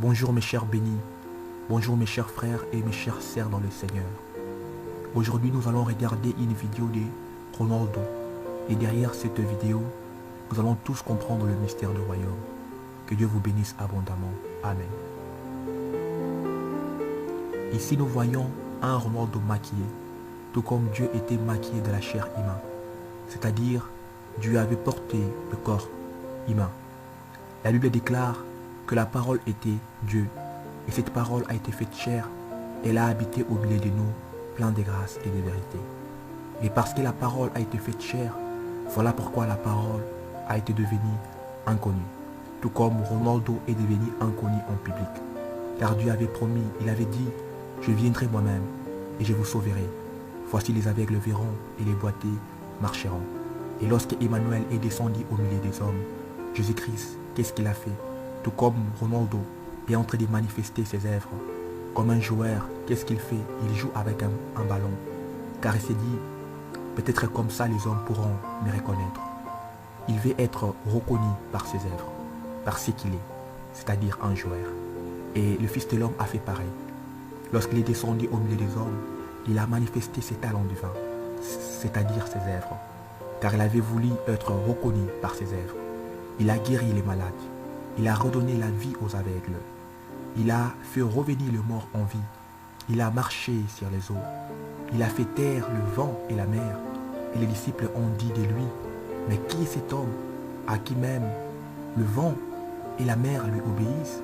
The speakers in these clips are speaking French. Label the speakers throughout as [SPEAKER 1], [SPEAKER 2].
[SPEAKER 1] Bonjour mes chers bénis, bonjour mes chers frères et mes chères sœurs dans le Seigneur. Aujourd'hui nous allons regarder une vidéo de Ronaldo et derrière cette vidéo, nous allons tous comprendre le mystère du royaume. Que Dieu vous bénisse abondamment. Amen. Ici nous voyons un Ronaldo maquillé, tout comme Dieu était maquillé de la chair humaine, c'est-à-dire Dieu avait porté le corps humain. La Bible déclare que la parole était Dieu, et cette parole a été faite chair, elle a habité au milieu de nous, plein de grâce et de vérité. Et parce que la parole a été faite chair, voilà pourquoi la parole a été devenue inconnue, tout comme Ronaldo est devenu inconnu en public. Car Dieu avait promis, il avait dit, je viendrai moi-même et je vous sauverai. Voici les aveugles verront et les boiteux marcheront. Et lorsque Emmanuel est descendu au milieu des hommes, Jésus-Christ, qu'est-ce qu'il a fait? Tout comme Ronaldo est en train de manifester ses œuvres. Comme un joueur, qu'est-ce qu'il fait? Il joue avec un ballon. Car il s'est dit, peut-être comme ça les hommes pourront me reconnaître. Il veut être reconnu par ses œuvres, par ce qu'il est, c'est-à-dire un joueur. Et le Fils de l'homme a fait pareil. Lorsqu'il est descendu au milieu des hommes, il a manifesté ses talents divins, c'est-à-dire ses œuvres. Car il avait voulu être reconnu par ses œuvres. Il a guéri les malades. Il a redonné la vie aux aveugles. Il a fait revenir le mort en vie. Il a marché sur les eaux. Il a fait taire le vent et la mer. Et les disciples ont dit de lui, mais qui est cet homme à qui même le vent et la mer lui obéissent?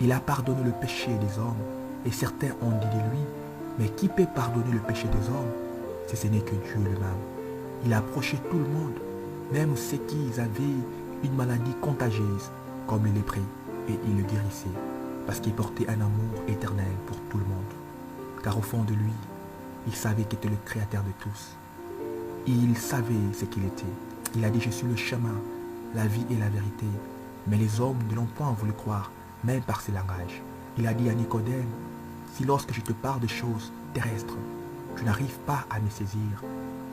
[SPEAKER 1] Il a pardonné le péché des hommes. Et certains ont dit de lui, mais qui peut pardonner le péché des hommes si ce n'est que Dieu lui-même? Il a approché tout le monde, même ceux qui avaient une maladie contagieuse, comme les lépreux, et il le guérissait, parce qu'il portait un amour éternel pour tout le monde. Car au fond de lui, il savait qu'il était le créateur de tous. Il savait ce qu'il était. Il a dit, je suis le chemin, la vie et la vérité. Mais les hommes ne l'ont point voulu croire, même par ses langages. Il a dit à Nicodème, si lorsque je te parle de choses terrestres, tu n'arrives pas à me saisir,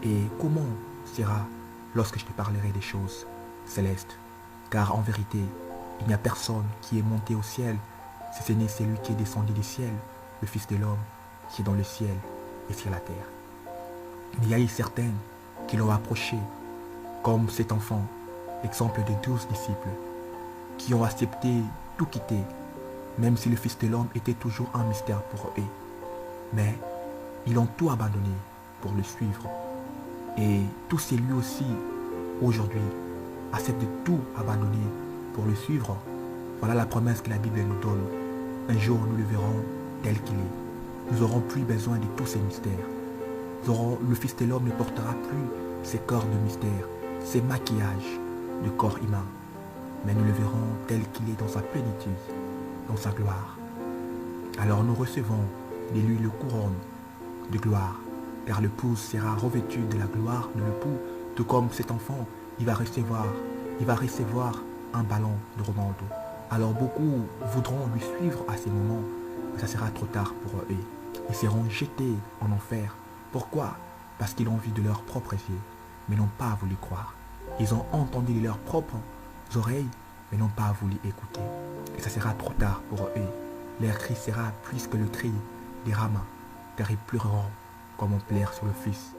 [SPEAKER 1] et comment sera lorsque je te parlerai des choses célestes? Car en vérité, il n'y a personne qui est monté au ciel, si ce n'est celui qui est descendu du ciel, le Fils de l'homme, qui est dans le ciel et sur la terre. Il y a eu certains qui l'ont approché, comme cet enfant, l'exemple de 12 disciples, qui ont accepté tout quitter, même si le Fils de l'homme était toujours un mystère pour eux. Mais ils ont tout abandonné pour le suivre. Et tout celui aussi, aujourd'hui, accepte de tout abandonner pour le suivre. Voilà la promesse que la Bible nous donne. Un jour, nous le verrons tel qu'il est. Nous n'aurons plus besoin de tous ces mystères. Le Fils de l'homme ne portera plus ses corps de mystère, ses maquillages de corps humain. Mais nous le verrons tel qu'il est dans sa plénitude, dans sa gloire. Alors nous recevons de lui le couronne de gloire, car l'épouse sera revêtue de la gloire de l'époux, tout comme cet enfant, il va recevoir un ballon de Ronaldo. Alors beaucoup voudront lui suivre à ces moments, mais ça sera trop tard pour eux. Ils seront jetés en enfer. Pourquoi? Parce qu'ils ont vu de leurs propres yeux, mais n'ont pas voulu croire. Ils ont entendu de leurs propres oreilles, mais n'ont pas voulu écouter. Et ça sera trop tard pour eux. Leur cri sera plus que le cri des rameaux, car ils pleureront comme on pleure sur le Fils